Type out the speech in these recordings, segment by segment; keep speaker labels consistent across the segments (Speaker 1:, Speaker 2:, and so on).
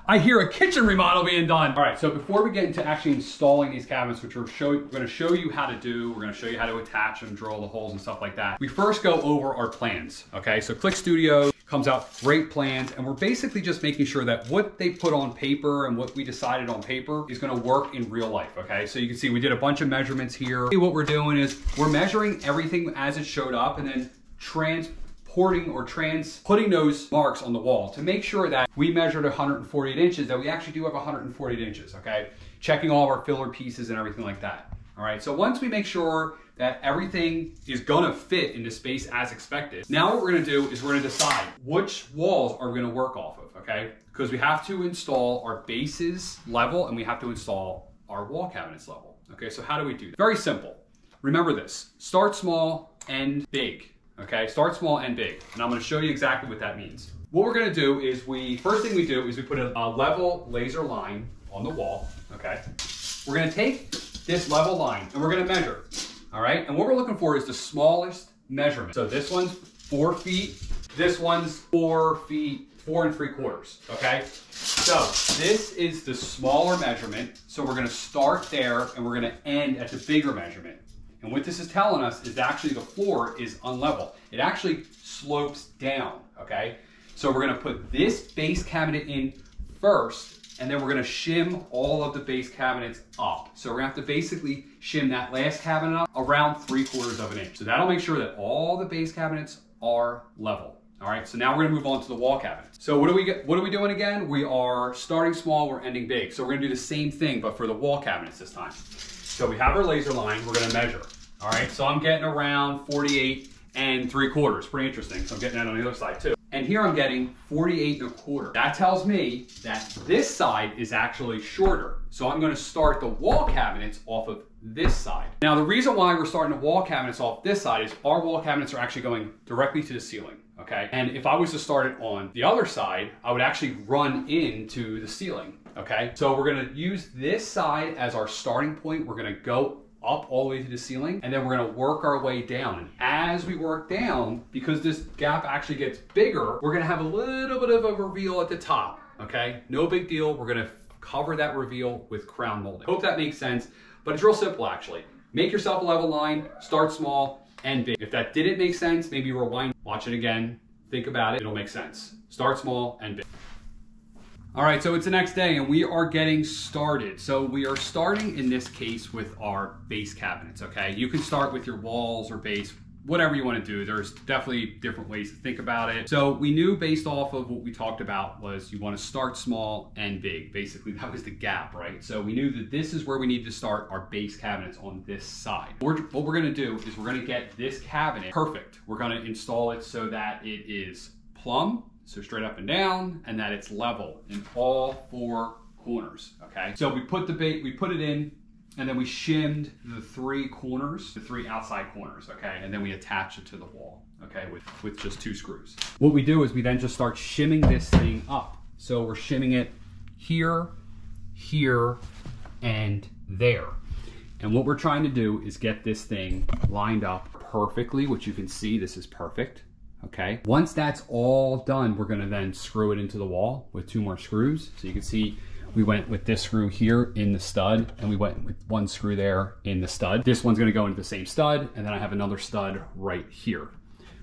Speaker 1: I hear a kitchen remodel being done. All right, so before we get into actually installing these cabinets, which we're going to show you how to do, we're going to show you how to attach them, drill the holes and stuff like that. We first go over our plans, okay? So Click Studio comes out great plans, and we're basically just making sure that what they put on paper and what we decided on paper is going to work in real life, okay? So you can see we did a bunch of measurements here. What we're doing is we're measuring everything as it showed up and then putting those marks on the wall to make sure that we measured 148 inches, that we actually do have 148 inches, okay? Checking all of our filler pieces and everything like that, all right? So once we make sure that everything is gonna fit into space as expected, now what we're gonna do is we're gonna decide which walls are we gonna work off of, okay? Because we have to install our bases level and we have to install our wall cabinets level, okay? So how do we do that? Very simple. Remember this, start small, end big. Okay, start small and big. And I'm gonna show you exactly what that means. What we're gonna do is first thing we do is we put a level laser line on the wall, okay? We're gonna take this level line and we're gonna measure, all right? And what we're looking for is the smallest measurement. So this one's 4 feet, this one's 4 feet, 4 3/4, okay? So this is the smaller measurement. So we're gonna start there and we're gonna end at the bigger measurement. And what this is telling us is actually the floor is unlevel. It actually slopes down, okay? So we're gonna put this base cabinet in first, and then we're gonna shim all of the base cabinets up. So we're gonna have to basically shim that last cabinet up around 3/4 of an inch. So that'll make sure that all the base cabinets are level. All right, so now we're gonna move on to the wall cabinets. So what are we doing again? We are starting small, we're ending big. So we're gonna do the same thing, but for the wall cabinets this time. So we have our laser line, we're gonna measure. All right, so I'm getting around 48 3/4, pretty interesting. So I'm getting that on the other side too. And here I'm getting 48 1/4. That tells me that this side is actually shorter. So I'm gonna start the wall cabinets off of this side. Now the reason why we're starting the wall cabinets off this side is our wall cabinets are actually going directly to the ceiling, okay? And if I was to start it on the other side, I would actually run into the ceiling, okay? So we're gonna use this side as our starting point. We're gonna go up all the way to the ceiling, and then we're gonna work our way down. And as we work down, because this gap actually gets bigger, we're gonna have a little bit of a reveal at the top, okay? No big deal, we're gonna cover that reveal with crown molding. Hope that makes sense, but it's real simple actually. Make yourself a level line, start small, and big. If that didn't make sense, maybe rewind, watch it again, think about it, it'll make sense. Start small and big. All right, so it's the next day and we are getting started. So we are starting in this case with our base cabinets, okay? You can start with your walls or base, whatever you want to do. There's definitely different ways to think about it. So we knew based off of what we talked about was you want to start small and big. Basically, that was the gap, right? So we knew that this is where we need to start our base cabinets on this side. What we're going to do is we're going to get this cabinet perfect. We're going to install it so that it is plumb, so straight up and down, and that it's level in all 4 corners, okay? So we put it in, and then we shimmed the 3 corners, the 3 outside corners, okay? And then we attach it to the wall, okay, with just 2 screws. What we do is we then just start shimming this thing up. So we're shimming it here, here, and there. And what we're trying to do is get this thing lined up perfectly, which you can see, this is perfect. Okay, once that's all done, we're gonna then screw it into the wall with 2 more screws. So you can see we went with this screw here in the stud, and we went with 1 screw there in the stud. This one's gonna go into the same stud, and then I have another stud right here,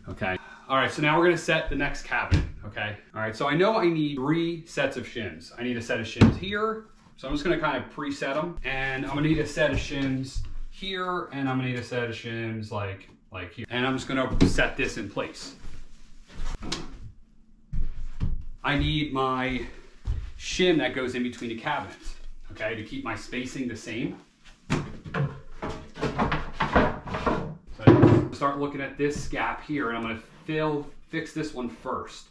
Speaker 1: okay? All right, so now we're gonna set the next cabinet, okay? All right, so I know I need 3 sets of shims. I need a set of shims here, so I'm just gonna kind of preset them, and I'm gonna need a set of shims here, and I'm gonna need a set of shims like here. And I'm just gonna set this in place. I need my shim that goes in between the cabinets, okay, to keep my spacing the same. So I start looking at this gap here, and I'm gonna fix this one first,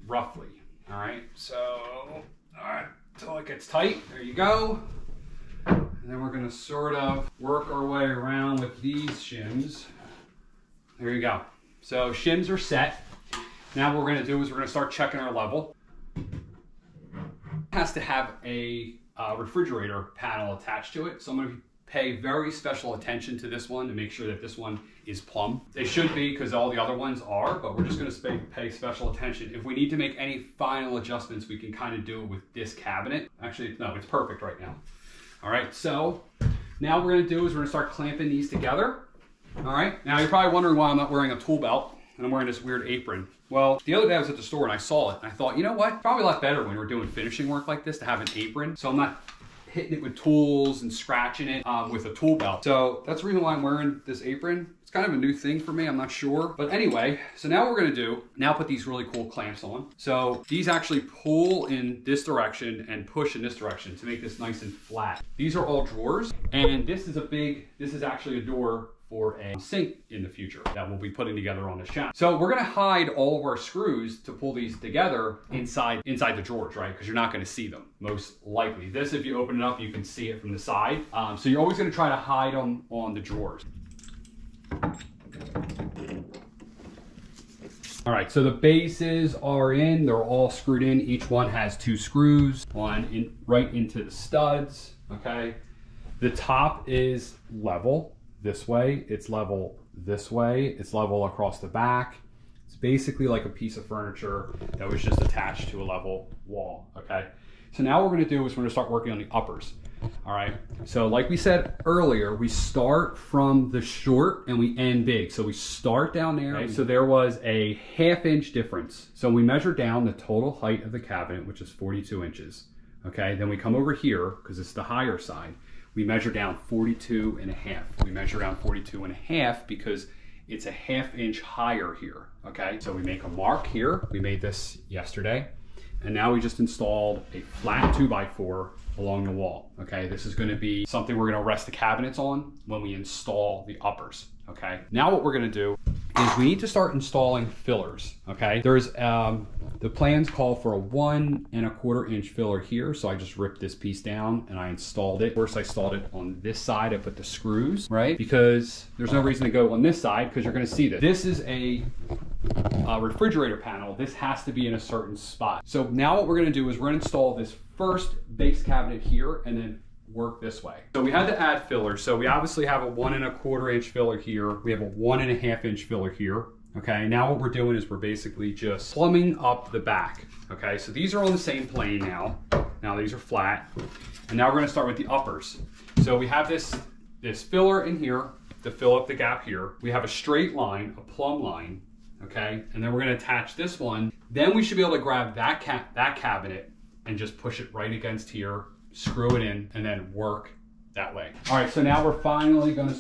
Speaker 1: roughly. All right, so, all right, until it gets tight, there you go. And then we're gonna sort of work our way around with these shims. There you go. So shims are set. Now what we're gonna do is we're gonna start checking our level. It has to have a refrigerator panel attached to it. So I'm gonna be pay very special attention to this one to make sure that this one is plumb. They should be, because all the other ones are, but we're just gonna pay special attention. If we need to make any final adjustments, we can kind of do it with this cabinet. Actually, no, it's perfect right now. All right, so now what we're gonna do is we're gonna start clamping these together. All right, now you're probably wondering why I'm not wearing a tool belt and I'm wearing this weird apron. Well, the other day I was at the store and I saw it and I thought, you know what? Probably a lot better when we're doing finishing work like this to have an apron. So I'm not hitting it with tools and scratching it with a tool belt. So that's the reason why I'm wearing this apron. It's kind of a new thing for me, I'm not sure. But anyway, so now what we're gonna do, now put these really cool clamps on. So these actually pull in this direction and push in this direction to make this nice and flat. These are all drawers, and this is actually a door for a sink in the future that we'll be putting together on this channel. So we're gonna hide all of our screws to pull these together inside the drawers, right? Because you're not gonna see them, most likely. This, if you open it up, you can see it from the side. So you're always gonna try to hide them on the drawers. All right, so the bases are in, they're all screwed in. Each one has 2 screws right into the studs, okay? The top is level this way, it's level this way, it's level across the back. It's basically like a piece of furniture that was just attached to a level wall, okay? So now what we're gonna do is we're gonna start working on the uppers, all right? So like we said earlier, we start from the short and we end big. So we start down there, okay? So there was a 1/2 inch difference. So we measure down the total height of the cabinet, which is 42 inches, okay? Then we come over here, because it's the higher side, we measure down 42.5. We measure down 42.5 because it's a 1/2 inch higher here, okay? So we make a mark here. We made this yesterday. And now we just installed a flat 2x4 along the wall, okay? This is gonna be something we're gonna rest the cabinets on when we install the uppers, okay? Now what we're gonna do is we need to start installing fillers, okay? There's, the plans call for a 1 1/4 inch filler here, so I just ripped this piece down and I installed it. First I installed it on this side, I put the screws, right? Because there's no reason to go on this side because you're gonna see this. This is a refrigerator panel. This has to be in a certain spot. So now what we're gonna do is we're gonna install this first base cabinet here and then work this way. So we had to add fillers. So we obviously have a 1 1/4 inch filler here. We have a 1 1/2 inch filler here. Okay, now what we're doing is we're basically just plumbing up the back. Okay, so these are on the same plane now. Now these are flat. And now we're gonna start with the uppers. So we have this filler in here to fill up the gap here. We have a straight line, a plumb line, okay? And then we're gonna attach this one. Then we should be able to grab that cabinet and just push it right against here, screw it in, and then work that way. All right, so now we're finally gonna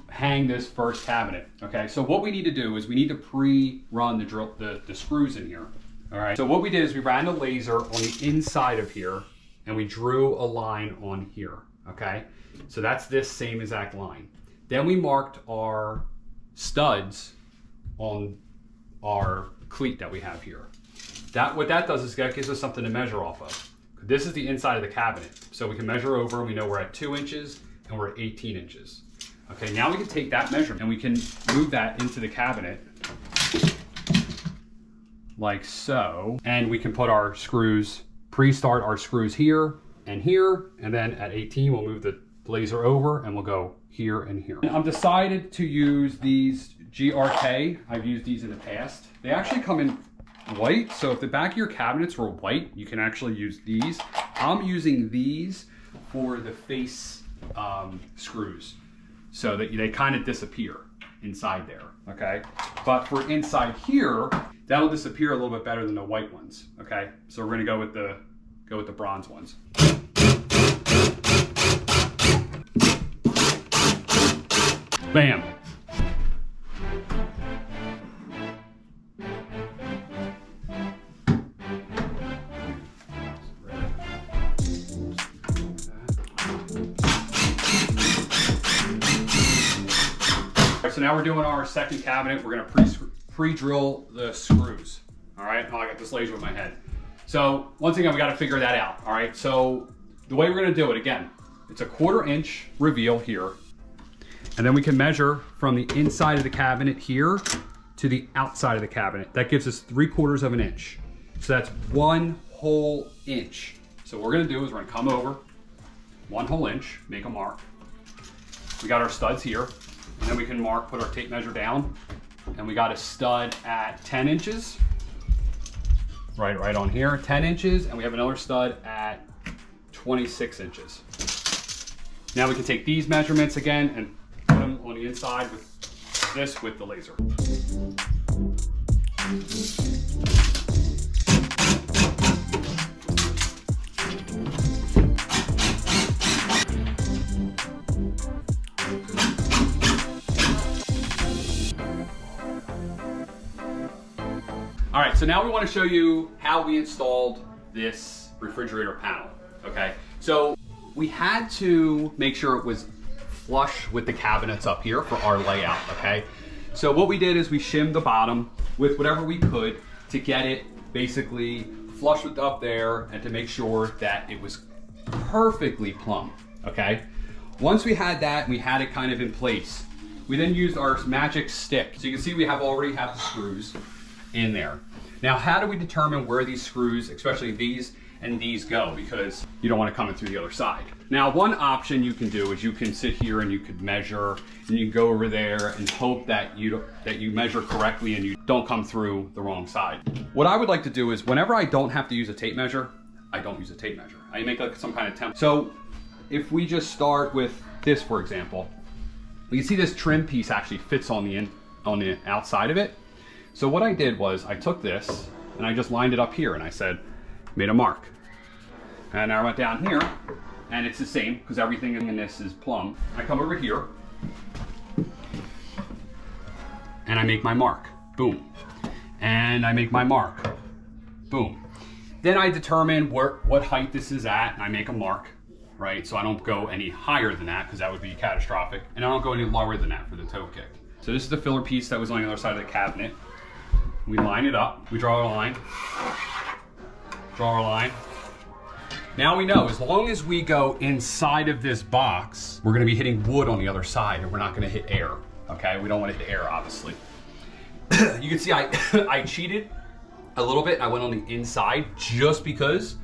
Speaker 1: hang this first cabinet, okay? So what we need to do is we need to pre-run the screws in here, all right? So what we did is we ran the laser on the inside of here and we drew a line on here, okay? So that's this same exact line. Then we marked our studs on our cleat that we have here. What that does is that gives us something to measure off of. This is the inside of the cabinet. So we can measure over and we know we're at 2 inches and we're at 18 inches. Okay, now we can take that measurement and we can move that into the cabinet like so. And we can put our screws, pre-start our screws here, and then at 18, we'll move the laser over and we'll go here and here. And I'm decided to use these GRK. I've used these in the past. They actually come in white, so if the back of your cabinets were white, you can actually use these. I'm using these for the face screws, so that they kind of disappear inside there, okay? But for inside here, that'll disappear a little bit better than the white ones, okay? So we're gonna go with the bronze ones. Bam. So now we're doing our second cabinet. We're gonna pre-drill the screws. All right, oh, I got this laser with my head. So once again, we gotta figure that out, all right? So the way we're gonna do it, again, it's a 1/4 inch reveal here. And then we can measure from the inside of the cabinet here to the outside of the cabinet. That gives us 3/4 of an inch. So that's 1 whole inch. So what we're gonna do is we're gonna come over 1 whole inch, make a mark, we got our studs here, and then we can put our tape measure down, and we got a stud at 10 inches, right on here, 10 inches, and we have another stud at 26 inches. Now we can take these measurements again and put them on the inside with the laser. All right, so now we want to show you how we installed this refrigerator panel, okay? So we had to make sure it was flush with the cabinets up here for our layout, okay? So what we did is we shimmed the bottom with whatever we could to get it basically flush with up there and to make sure that it was perfectly plumb, okay? Once we had that, we had it kind of in place, we then used our magic stick. So you can see we already have the screws in there. Now, how do we determine where these screws, especially these and these, go? Because you don't want to come in through the other side. Now, one option you can do is you can sit here and you could measure, and you can go over there and hope that you measure correctly and you don't come through the wrong side. What I would like to do is whenever I don't have to use a tape measure, I don't use a tape measure. I make like some kind of template. So if we just start with this, for example, you can see this trim piece actually fits on the outside of it. So what I did was I took this and I just lined it up here and I said, made a mark. And I went down here and it's the same because everything in this is plumb. I come over here and I make my mark, boom. And I make my mark, boom. Then I determine what height this is at and I make a mark, right? So I don't go any higher than that because that would be catastrophic. And I don't go any lower than that for the toe kick. So this is the filler piece that was on the other side of the cabinet. We line it up, we draw a line, draw our line. Now we know, as long as we go inside of this box, we're gonna be hitting wood on the other side and we're not gonna hit air, okay? We don't wanna hit air, obviously. You can see I cheated a little bit. I went on the inside just because,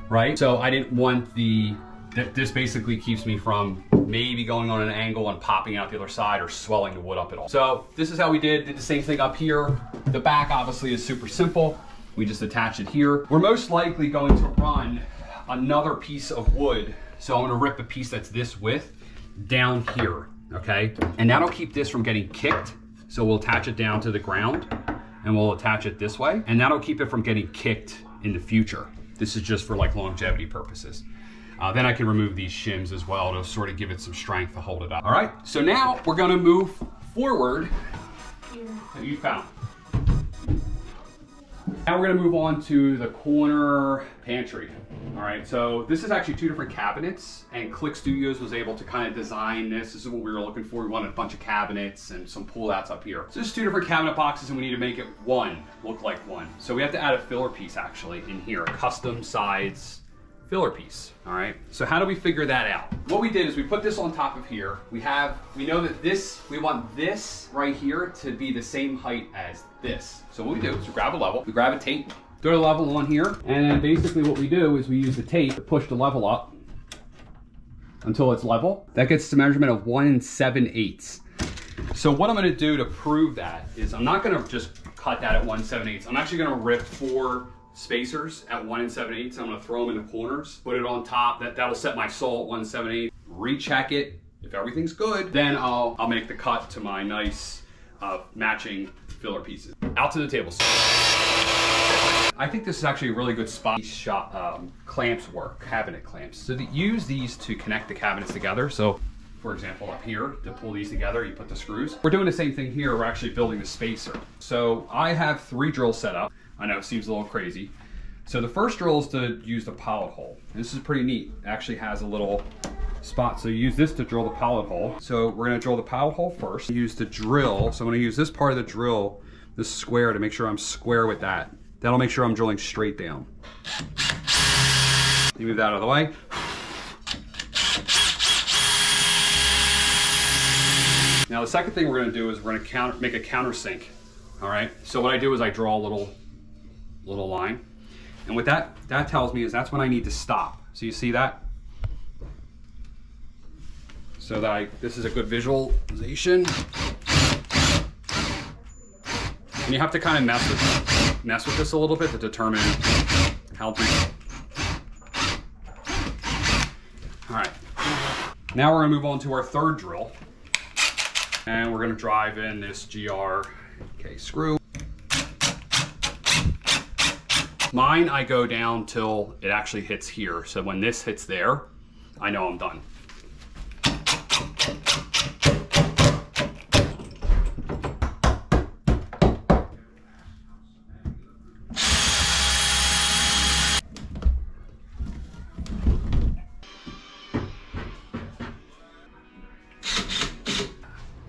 Speaker 1: right? So I didn't want this basically keeps me from maybe going on an angle and popping out the other side or swelling the wood up at all. So this is how we did the same thing up here. The back obviously is super simple. We just attach it here. We're most likely going to run another piece of wood. So I'm gonna rip a piece that's this width down here, okay? And that'll keep this from getting kicked. So we'll attach it down to the ground and we'll attach it this way. And that'll keep it from getting kicked in the future. This is just for like longevity purposes. Then I can remove these shims as well to sort of give it some strength to hold it up. All right, so now we're gonna move forward. You found. Now we're gonna move on to the corner pantry. All right, so this is actually two different cabinets and Click Studios was able to kind of design this. This is what we were looking for. We wanted a bunch of cabinets and some pull outs up here. So there's two different cabinet boxes and we need to make it look like one. So we have to add a filler piece actually in here, a custom size filler piece, all right? So how do we figure that out? What we did is we put this on top of here. We know that we want this right here to be the same height as this. So what we do is we grab a level, we grab a tape, throw the level on here, and then basically what we do is we use the tape to push the level up until it's level. That gets the measurement of 1 7/8. So what I'm gonna do to prove that is I'm not gonna just cut that at 1 7/8. I'm actually gonna rip 4 spacers at 1 7/8. I'm gonna throw them in the corners, put it on top. That'll set my sole at 1 7/8. Recheck it. If everything's good, then I'll make the cut to my nice matching filler pieces. Out to the table. I think this is actually a really good spot. Clamps work, cabinet clamps. So use these to connect the cabinets together. So for example, up here, to pull these together, you put the screws. We're doing the same thing here. We're actually building the spacer. So I have 3 drills set up. I know it seems a little crazy. So the first drill is to use the pilot hole. And this is pretty neat. It actually has a little spot. So you use this to drill the pilot hole. So we're gonna drill the pilot hole first. Use the drill. So I'm gonna use this part of the drill, this square, to make sure I'm square with that. That'll make sure I'm drilling straight down. You move that out of the way. Now the second thing we're gonna do is we're gonna make a countersink. All right, so what I do is I draw a little line. And what that tells me is that's when I need to stop. So you see that? so that this is a good visualization. And you have to kind of mess with this a little bit to determine how deep. All right, now we're gonna move on to our third drill. And we're gonna drive in this GRK screw. Mine, I go down till it actually hits here. So when this hits there, I know I'm done.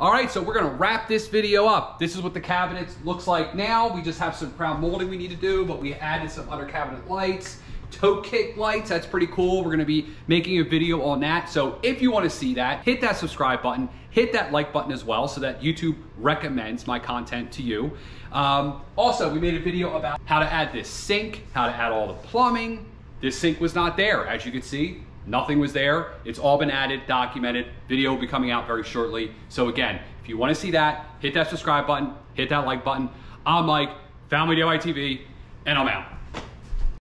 Speaker 1: All right, so we're gonna wrap this video up. This is what the cabinet looks like now. We just have some crown molding we need to do, but we added some under cabinet lights, toe kick lights. That's pretty cool. We're gonna be making a video on that. So if you wanna see that, hit that subscribe button, hit that like button as well so that YouTube recommends my content to you. Also, we made a video about how to add this sink, how to add all the plumbing. This sink was not there, as you can see. Nothing was there. It's all been added, documented. Video will be coming out very shortly. So again, if you want to see that, hit that subscribe button, hit that like button. I'm Mike, Family DIY TV, and I'm out.